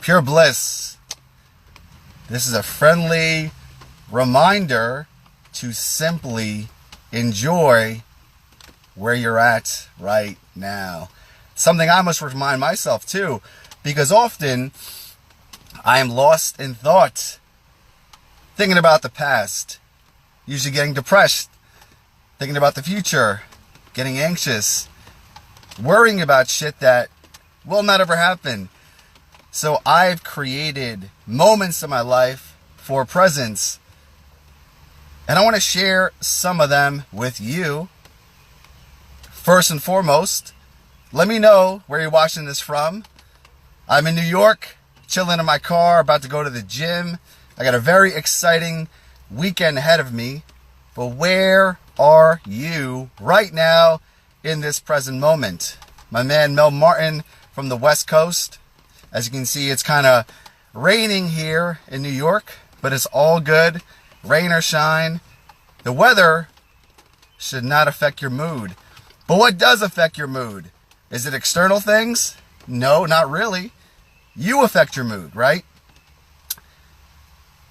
Pure bliss. This is a friendly reminder to simply enjoy where you're at right now. Something I must remind myself too, because often I am lost in thought, thinking about the past, usually getting depressed, thinking about the future, getting anxious, worrying about shit that will not ever happen. So I've created moments in my life for presence, and I want to share some of them with you. First and foremost, let me know where you're watching this from. I'm in New York, chilling in my car, about to go to the gym. I got a very exciting weekend ahead of me. But where are you right now in this present moment? My man Mel Martin from the West Coast. As you can see, it's kind of raining here in New York, but it's all good. Rain or shine, the weather should not affect your mood. But what does affect your mood? Is it external things? No, not really. You affect your mood, right?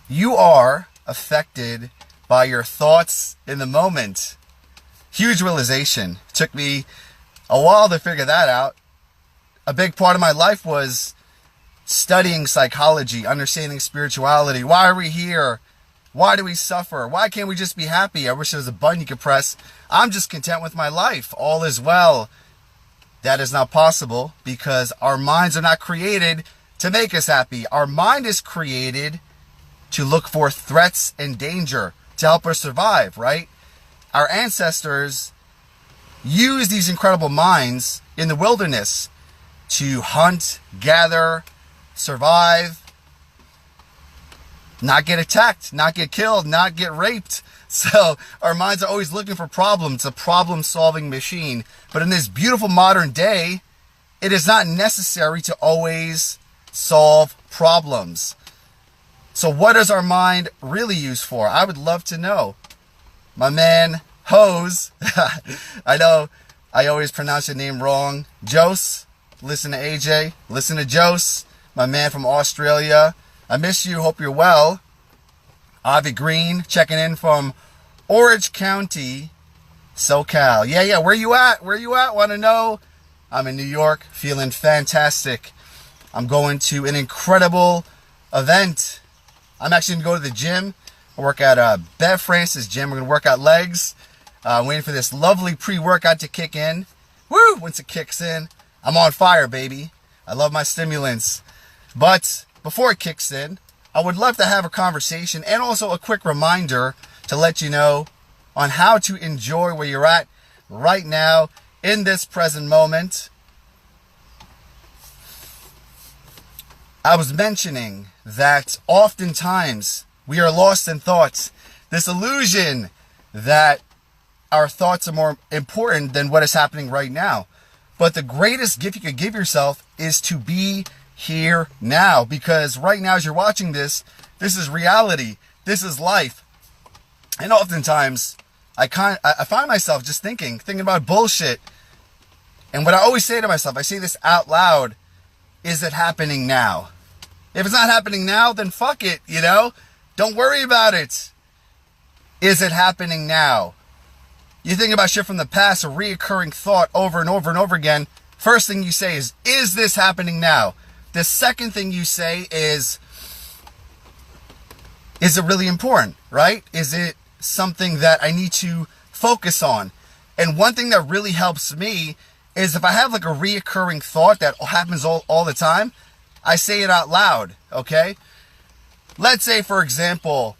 You are affected by your thoughts in the moment. Huge realization. Took me a while to figure that out. A big part of my life was studying psychology, understanding spirituality. Why are we here? Why do we suffer? Why can't we just be happy? I wish there was a button you could press. I'm just content with my life. All is well. That is not possible because our minds are not created to make us happy. Our mind is created to look for threats and danger to help us survive, right? Our ancestors used these incredible minds in the wilderness to hunt, gather, survive, not get attacked, not get killed, not get raped. So our minds are always looking for problems. It's a problem-solving machine. But in this beautiful modern day, it is not necessary to always solve problems. So what is our mind really used for? I would love to know. My man, Hose, I know I always pronounce your name wrong. Jose, listen to AJ, listen to Jose, my man from Australia. I miss you, hope you're well. Avi Green, checking in from Orange County, SoCal. Yeah, where you at? Want to know? I'm in New York, feeling fantastic. I'm going to an incredible event. I'm actually going to go to the gym. I work at Bev Francis gym. We're going to work out legs. Waiting for this lovely pre-workout to kick in. Woo! Once it kicks in, I'm on fire, baby. I love my stimulants. But before it kicks in, I would love to have a conversation and also a quick reminder to let you know on how to enjoy where you're at right now in this present moment. I was mentioning that oftentimes we are lost in thoughts. This illusion that our thoughts are more important than what is happening right now. But the greatest gift you could give yourself is to be here now, because right now as you're watching this is reality. This is life. And oftentimes I find myself just thinking about bullshit. And what I always say to myself, I say this out loud, is it happening now? If it's not happening now, then fuck it, Don't worry about it. Is it happening now? You think about shit from the past, a reoccurring thought over and over and over again. First thing you say is this happening now? The second thing you say is it really important, right? Is it something that I need to focus on? And one thing that really helps me is if I have like a reoccurring thought that happens all the time, I say it out loud, okay? Let's say, for example,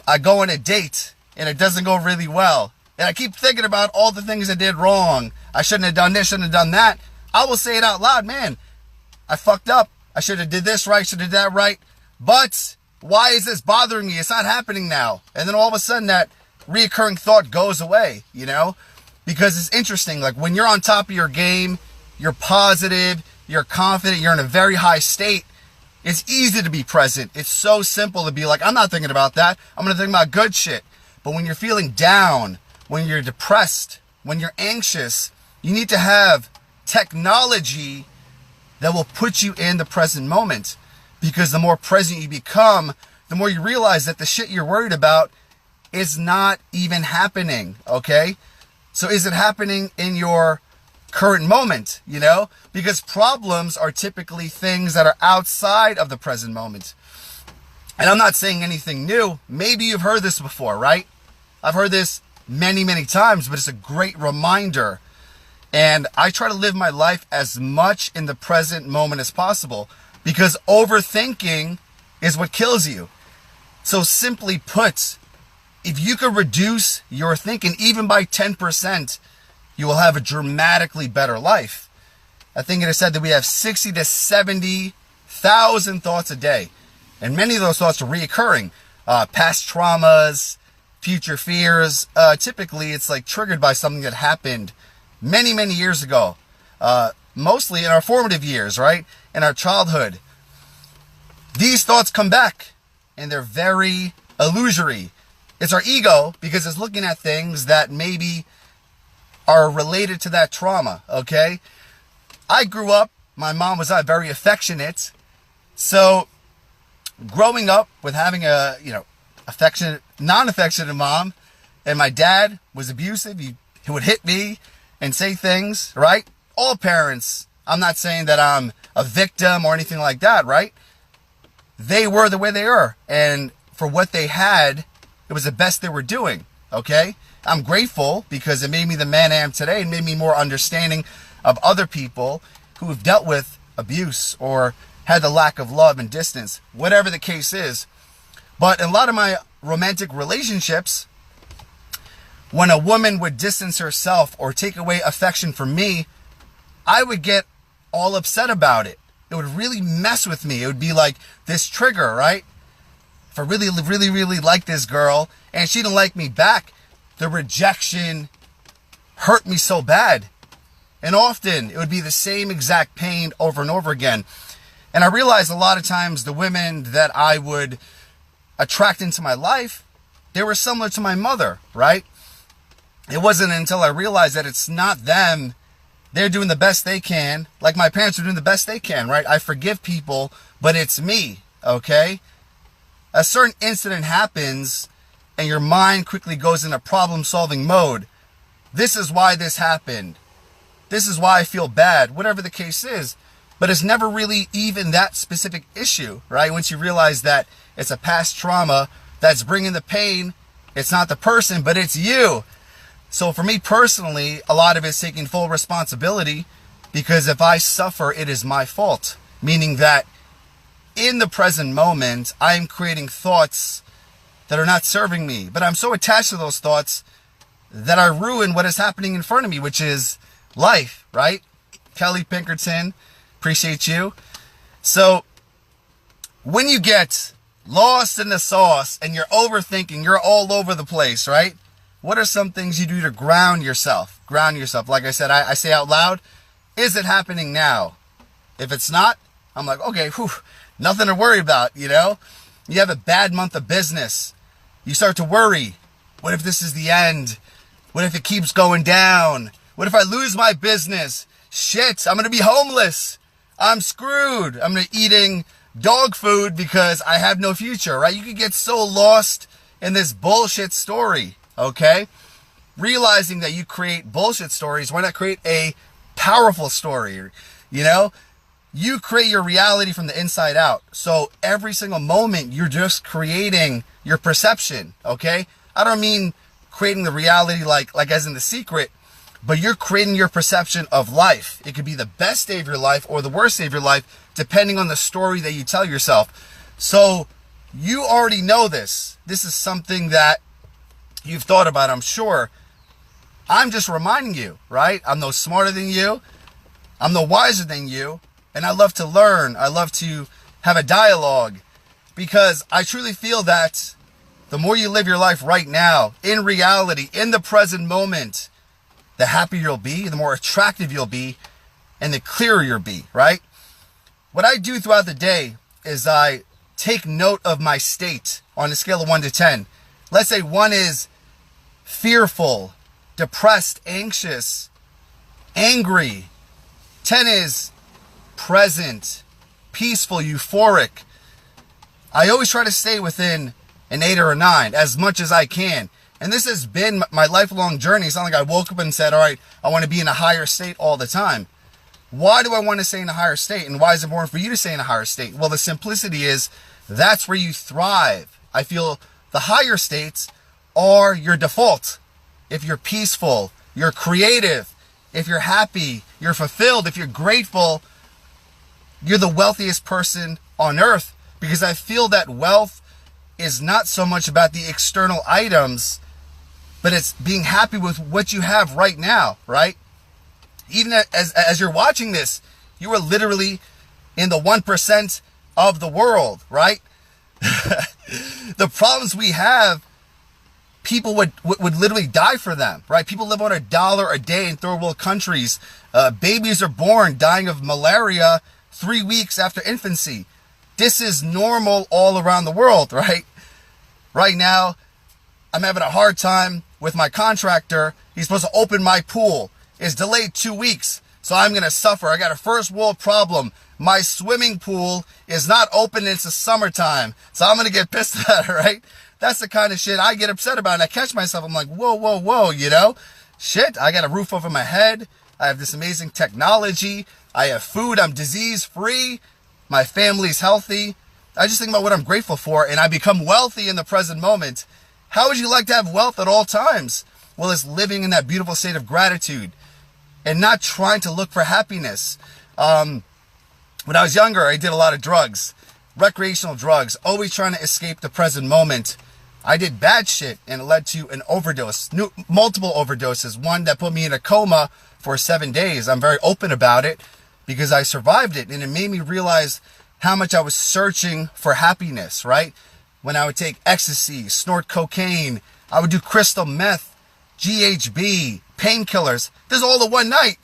I go on a date and it doesn't go really well. And I keep thinking about all the things I did wrong. I shouldn't have done this, shouldn't have done that. I will say it out loud, man. I fucked up. I should have did this right, should have did that right. But why is this bothering me? It's not happening now. And then all of a sudden that reoccurring thought goes away, Because it's interesting. Like when you're on top of your game, you're positive, you're confident, you're in a very high state. It's easy to be present. It's so simple to be like, I'm not thinking about that. I'm going to think about good shit. But when you're feeling down, when you're depressed, when you're anxious, you need to have technology that will put you in the present moment. Because the more present you become, the more you realize that the shit you're worried about is not even happening, okay? So is it happening in your current moment, you know? Because problems are typically things that are outside of the present moment. And I'm not saying anything new. Maybe you've heard this before, right? I've heard this many, many times, but it's a great reminder. And I try to live my life as much in the present moment as possible, because overthinking is what kills you. So simply put, if you could reduce your thinking even by 10%, you will have a dramatically better life. I think it is said that we have 60 to 70,000 thoughts a day. And many of those thoughts are reoccurring. Past traumas, future fears. Typically, it's like triggered by something that happened many, many years ago. Mostly in our formative years, right? In our childhood. These thoughts come back, and they're very illusory. It's our ego, because it's looking at things that maybe are related to that trauma, okay? I grew up, my mom was not very affectionate. So growing up with having a, affectionate, non-affectionate mom, and my dad was abusive. He would hit me and say things, right? All parents, I'm not saying that I'm a victim or anything like that, right? They were the way they are. And for what they had, it was the best they were doing, okay? I'm grateful because it made me the man I am today and made me more understanding of other people who have dealt with abuse or had the lack of love and distance, whatever the case is. But in a lot of my romantic relationships, when a woman would distance herself or take away affection from me, I would get all upset about it. It would really mess with me. It would be like this trigger, right? If I really, really, really like this girl and she didn't like me back, the rejection hurt me so bad. And often it would be the same exact pain over and over again. And I realized a lot of times the women that I would attract into my life, they were similar to my mother, right? It wasn't until I realized that it's not them. They're doing the best they can. Like my parents are doing the best they can, right? I forgive people, but it's me, okay? A certain incident happens and your mind quickly goes into problem-solving mode. This is why this happened. This is why I feel bad, whatever the case is. But it's never really even that specific issue, right? Once you realize that it's a past trauma that's bringing the pain, it's not the person, but it's you. So for me personally, a lot of it's taking full responsibility, because if I suffer, it is my fault. Meaning that in the present moment, I'm creating thoughts that are not serving me. But I'm so attached to those thoughts that I ruin what is happening in front of me, which is life, right? Kelly Pinkerton, appreciate you. So when you get lost in the sauce and you're overthinking, you're all over the place, right? What are some things you do to ground yourself? Ground yourself. Like I said, I say out loud, is it happening now? If it's not, I'm like, okay, nothing to worry about, You have a bad month of business. You start to worry. What if this is the end? What if it keeps going down? What if I lose my business? Shit, I'm going to be homeless. I'm screwed. I'm going to be eating dog food because I have no future, right? You could get so lost in this bullshit story, okay? Realizing that you create bullshit stories, why not create a powerful story? You create your reality from the inside out. So every single moment, you're just creating your perception, okay? I don't mean creating the reality like as in The Secret, but you're creating your perception of life. It could be the best day of your life or the worst day of your life, depending on the story that you tell yourself. So you already know this. This is something that you've thought about, I'm sure. I'm just reminding you, right? I'm no smarter than you. I'm no wiser than you. And I love to learn. I love to have a dialogue, because I truly feel that the more you live your life right now, in reality, in the present moment, the happier you'll be, the more attractive you'll be, and the clearer you'll be, right? What I do throughout the day is I take note of my state on a scale of 1 to 10. Let's say 1 is fearful, depressed, anxious, angry. 10 is present, peaceful, euphoric. I always try to stay within an 8 or a 9 as much as I can. And this has been my lifelong journey. It's not like I woke up and said, all right, I want to be in a higher state all the time. Why do I want to stay in a higher state? And why is it important for you to stay in a higher state? Well, the simplicity is that's where you thrive. I feel the higher states are your default. If you're peaceful, you're creative, if you're happy, you're fulfilled, if you're grateful, you're the wealthiest person on earth. Because I feel that wealth is not so much about the external items, but it's being happy with what you have right now, right? Even as you're watching this, you are literally in the 1% of the world, right? The problems we have, people would literally die for them, right? People live on $1 a day in third world countries. Babies are born dying of malaria 3 weeks after infancy. This is normal all around the world, right? Right now, I'm having a hard time with my contractor. He's supposed to open my pool. It's delayed 2 weeks, so I'm going to suffer. I got a first world problem. My swimming pool is not open. It's the summertime, so I'm going to get pissed at it, right? That's the kind of shit I get upset about, and I catch myself. I'm like, whoa, whoa, whoa, you know? Shit, I got a roof over my head. I have this amazing technology. I have food. I'm disease-free. My family's healthy. I just think about what I'm grateful for, and I become wealthy in the present moment. How would you like to have wealth at all times? Well, it's living in that beautiful state of gratitude and not trying to look for happiness. When I was younger, I did a lot of drugs, recreational drugs, always trying to escape the present moment. I did bad shit, and it led to an overdose, multiple overdoses, one that put me in a coma for 7 days. I'm very open about it because I survived it, and it made me realize how much I was searching for happiness, right? When I would take ecstasy, snort cocaine, I would do crystal meth, GHB, painkillers. This is all in one night.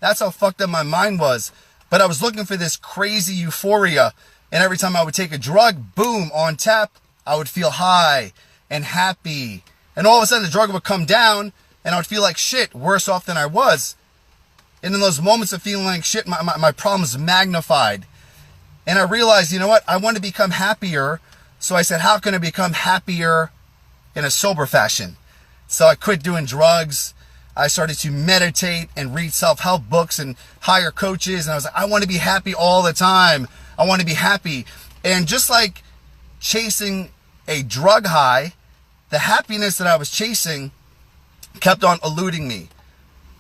That's how fucked up my mind was. But I was looking for this crazy euphoria, and every time I would take a drug, boom, on tap, I would feel high and happy. And all of a sudden the drug would come down, and I would feel like shit, worse off than I was. And in those moments of feeling like shit, my problems magnified. And I realized, you know what? I want to become happier. So I said, how can I become happier in a sober fashion? So I quit doing drugs. I started to meditate and read self-help books and hire coaches. And I was like, I want to be happy all the time. I want to be happy. And just like chasing a drug high, the happiness that I was chasing kept on eluding me.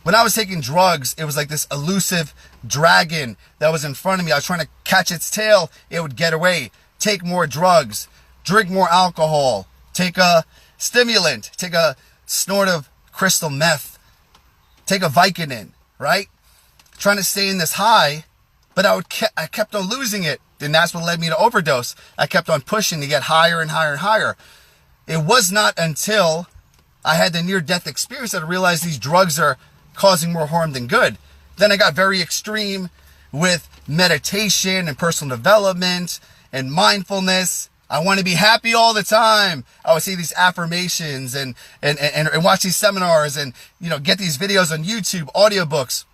When I was taking drugs, it was like this elusive dragon that was in front of me. I was trying to catch its tail. It would get away. Take more drugs. Drink more alcohol. Take a stimulant. Take a snort of crystal meth. Take a Vicodin, right? Trying to stay in this high, but I kept on losing it. And that's what led me to overdose. I kept on pushing to get higher and higher and higher. It was not until I had the near-death experience that I realized these drugs are causing more harm than good. Then I got very extreme with meditation and personal development and mindfulness. I want to be happy all the time. I would say these affirmations and watch these seminars and, you know, get these videos on YouTube, audiobooks.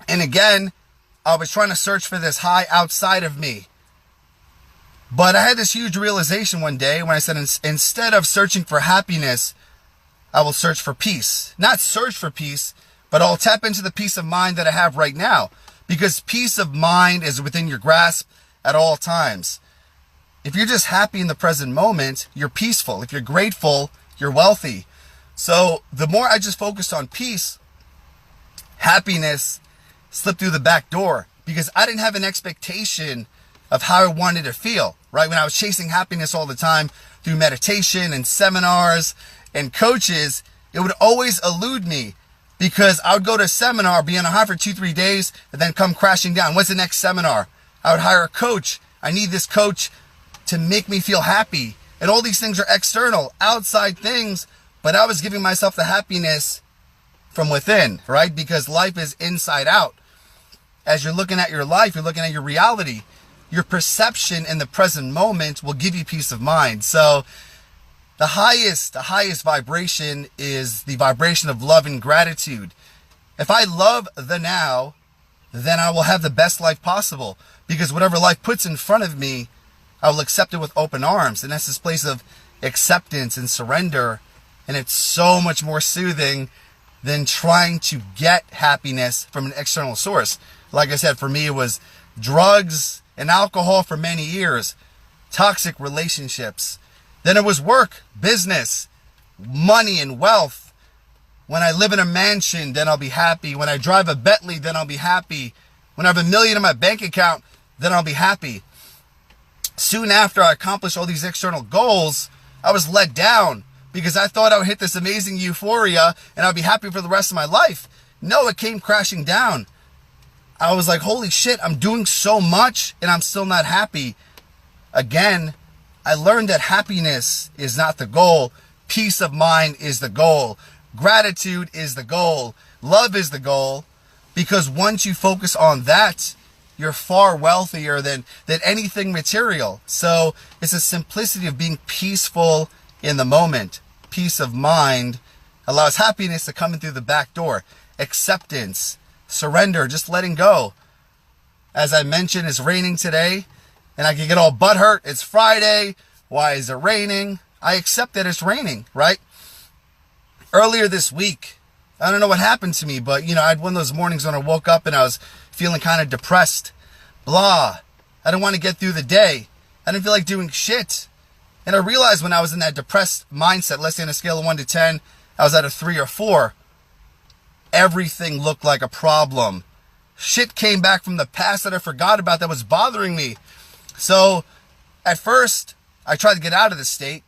And again, I was trying to search for this high outside of me. But I had this huge realization one day when I said, instead of searching for happiness, I will search for peace. Not search for peace, but I'll tap into the peace of mind that I have right now. Because peace of mind is within your grasp at all times. If you're just happy in the present moment, you're peaceful. If you're grateful, you're wealthy. So the more I just focused on peace, happiness slipped through the back door. Because I didn't have an expectation of how I wanted to feel, right? When I was chasing happiness all the time through meditation and seminars and coaches, it would always elude me. Because I would go to a seminar, be on a high for 2-3 days, and then come crashing down. What's the next seminar? I would hire a coach. I need this coach to make me feel happy. And all these things are external, outside things, but I was giving myself the happiness from within, right? Because life is inside out. As you're looking at your life, you're looking at your reality. Your perception in the present moment will give you peace of mind. So the highest vibration is the vibration of love and gratitude. If I love the now, then I will have the best life possible. Because whatever life puts in front of me, I will accept it with open arms. And that's this place of acceptance and surrender. And it's so much more soothing than trying to get happiness from an external source. Like I said, for me, it was drugs and alcohol for many years, toxic relationships. Then it was work, business, money and wealth. When I live in a mansion, then I'll be happy. When I drive a Bentley, then I'll be happy. When I have $1 million in my bank account, then I'll be happy. Soon after I accomplished all these external goals, I was let down because I thought I would hit this amazing euphoria and I'd be happy for the rest of my life. No, it came crashing down. I was like, holy shit, I'm doing so much and I'm still not happy. Again, I learned that happiness is not the goal. Peace of mind is the goal. Gratitude is the goal. Love is the goal. Because once you focus on that, you're far wealthier than anything material. So it's a simplicity of being peaceful in the moment. Peace of mind allows happiness to come in through the back door. Acceptance, surrender, just letting go. As I mentioned, it's raining today and I can get all butthurt. It's Friday. Why is it raining? I accept that it's raining, right? Earlier this week, I don't know what happened to me, but I had one of those mornings when I woke up and I was feeling kind of depressed. Blah. I didn't want to get through the day. I didn't feel like doing shit. And I realized when I was in that depressed mindset, let's say on a scale of 1 to 10, I was at a 3 or 4. Everything looked like a problem. Shit came back from the past that I forgot about that was bothering me. So at first, I tried to get out of the state.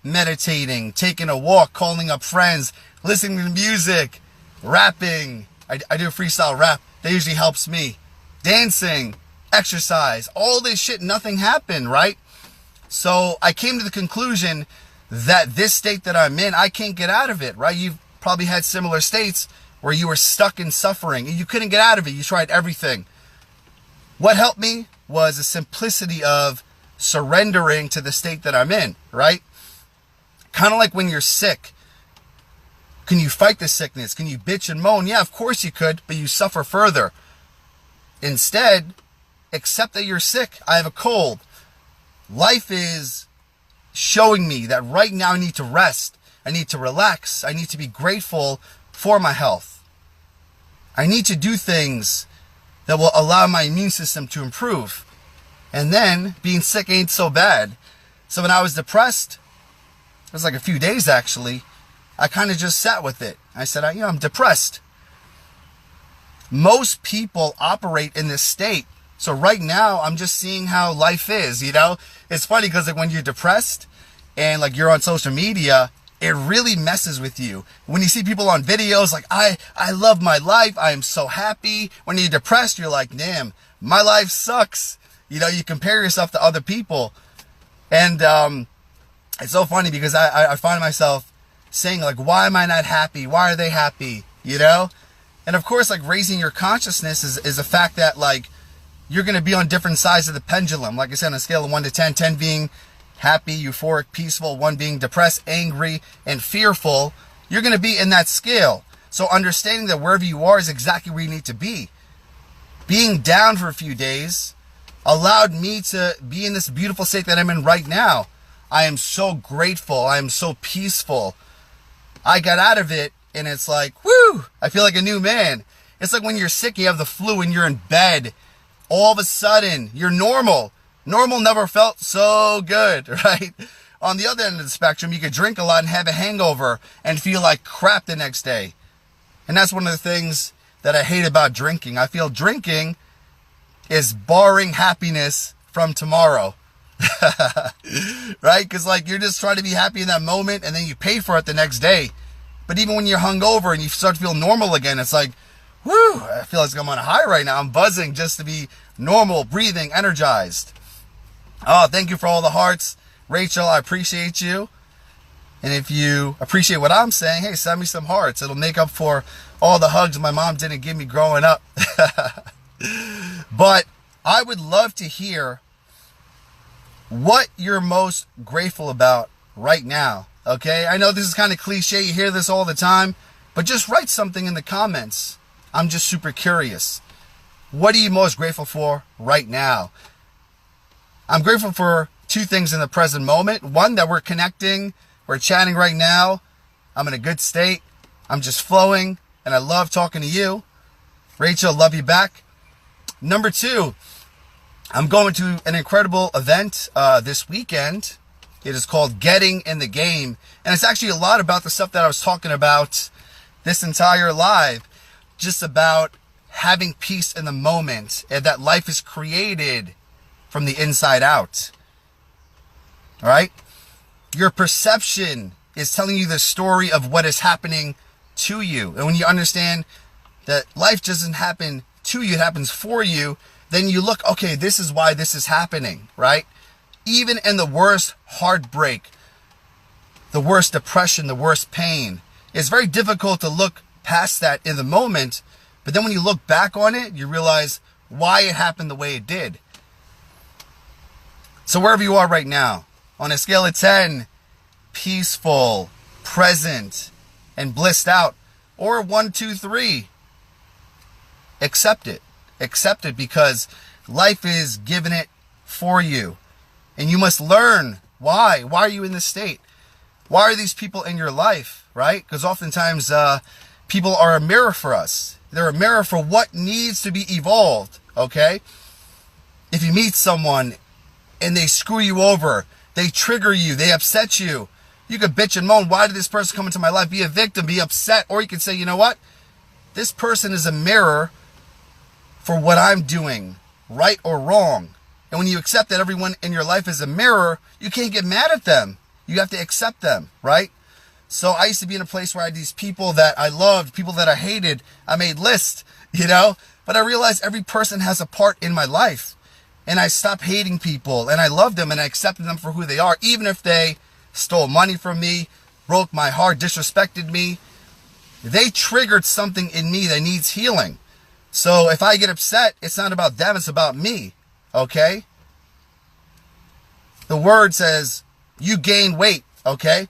Meditating, taking a walk, calling up friends, listening to music, rapping. I do freestyle rap. That usually helps me. Dancing, exercise, all this shit, nothing happened, right? So I came to the conclusion that this state that I'm in, I can't get out of it, right? You've probably had similar states where you were stuck in suffering and you couldn't get out of it. You tried everything. What helped me was the simplicity of surrendering to the state that I'm in, right? Kind of like when you're sick. Can you fight the sickness? Can you bitch and moan? Yeah, of course you could, but you suffer further. Instead, accept that you're sick. I have a cold. Life is showing me that right now I need to rest. I need to relax. I need to be grateful for my health. I need to do things that will allow my immune system to improve. And then being sick ain't so bad. So when I was depressed, it was like a few days actually, I kind of just sat with it. I said, I'm depressed. Most people operate in this state. So right now, I'm just seeing how life is, It's funny because when you're depressed and you're on social media, it really messes with you. When you see people on videos I love my life, I am so happy. When you're depressed, you're like, damn, my life sucks. You compare yourself to other people. And it's so funny because I find myself saying why am I not happy? Why are they happy? And of course, raising your consciousness is a fact that you're going to be on different sides of the pendulum. Like I said, on a scale of 1 to 10, 10 being happy, euphoric, peaceful, 1 being depressed, angry, and fearful, you're going to be in that scale. So understanding that wherever you are is exactly where you need to be. Being down for a few days allowed me to be in this beautiful state that I'm in right now. I am so grateful. I am so peaceful. I got out of it and it's whoo, I feel like a new man. It's like when you're sick, you have the flu and you're in bed. All of a sudden, you're normal. Normal never felt so good, right? On the other end of the spectrum, you could drink a lot and have a hangover and feel like crap the next day. And that's one of the things that I hate about drinking. I feel drinking is borrowing happiness from tomorrow. Right? Because you're just trying to be happy in that moment and then you pay for it the next day. But even when you're hungover and you start to feel normal again, it's woo, I feel like I'm on a high right now. I'm buzzing just to be normal, breathing, energized. Oh, thank you for all the hearts. Rachel, I appreciate you. And if you appreciate what I'm saying, hey, send me some hearts. It'll make up for all the hugs my mom didn't give me growing up. But I would love to hear what you're most grateful about right now. Okay? I know this is kind of cliche. You hear this all the time. But just write something in the comments. I'm just super curious. What are you most grateful for right now? I'm grateful for two things in the present moment. One, that we're connecting, we're chatting right now. I'm in a good state. I'm just flowing, and I love talking to you. Rachel, love you back. Number two, I'm going to an incredible event this weekend. It is called Getting in the Game. And it's actually a lot about the stuff that I was talking about this entire live. Just about having peace in the moment, and that life is created from the inside out. All right? Your perception is telling you the story of what is happening to you. And when you understand that life doesn't happen to you, it happens for you, then you look, okay, this is why this is happening, right? Even in the worst heartbreak, the worst depression, the worst pain, it's very difficult to look past that in the moment. But then when you look back on it, you realize why it happened the way it did. So wherever you are right now, on a scale of 10, peaceful, present, and blissed out, or 1, 2, 3, accept it. Accept it, because life is giving it for you. And you must learn why. Why are you in this state? Why are these people in your life, right? Because oftentimes people are a mirror for us. They're a mirror for what needs to be evolved, okay? If you meet someone and they screw you over, they trigger you, they upset you, you could bitch and moan, why did this person come into my life? Be a victim, be upset. Or you could say, you know what? This person is a mirror for what I'm doing, right or wrong. And when you accept that everyone in your life is a mirror, you can't get mad at them. You have to accept them, right? So I used to be in a place where I had these people that I loved, people that I hated. I made lists, but I realized every person has a part in my life. And I stopped hating people, and I loved them, and I accepted them for who they are, even if they stole money from me, broke my heart, disrespected me. They triggered something in me that needs healing. So if I get upset, it's not about them, it's about me, okay? The word says, you gain weight, okay?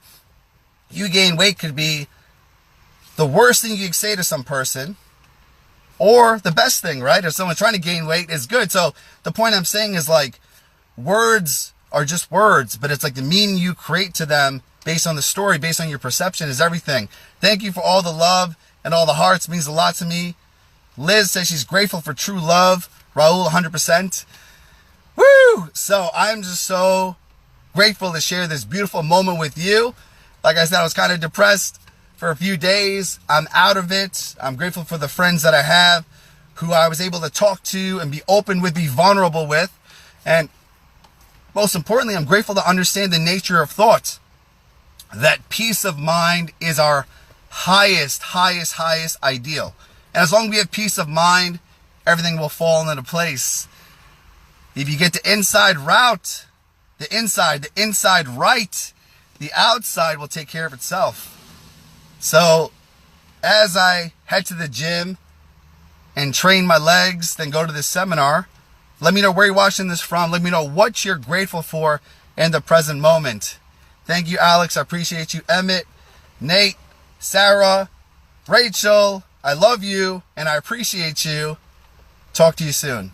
You gain weight could be the worst thing you can say to some person, or the best thing, right? If someone's trying to gain weight, it's good. So the point I'm saying is, like, words are just words, but it's like the meaning you create to them based on the story, based on your perception, is everything. Thank you for all the love and all the hearts. It means a lot to me. Liz says she's grateful for true love. Raul, 100%. Woo! So I'm just so grateful to share this beautiful moment with you. Like I said, I was kind of depressed for a few days. I'm out of it. I'm grateful for the friends that I have, who I was able to talk to and be open with, be vulnerable with. And most importantly, I'm grateful to understand the nature of thought. That peace of mind is our highest ideal. And as long as we have peace of mind, everything will fall into place. If you get the inside route, the inside right, the outside will take care of itself. So as I head to the gym and train my legs, then go to this seminar, let me know where you're watching this from. Let me know what you're grateful for in the present moment. Thank you, Alex. I appreciate you. Emmett, Nate, Sarah, Rachel, I love you and I appreciate you. Talk to you soon.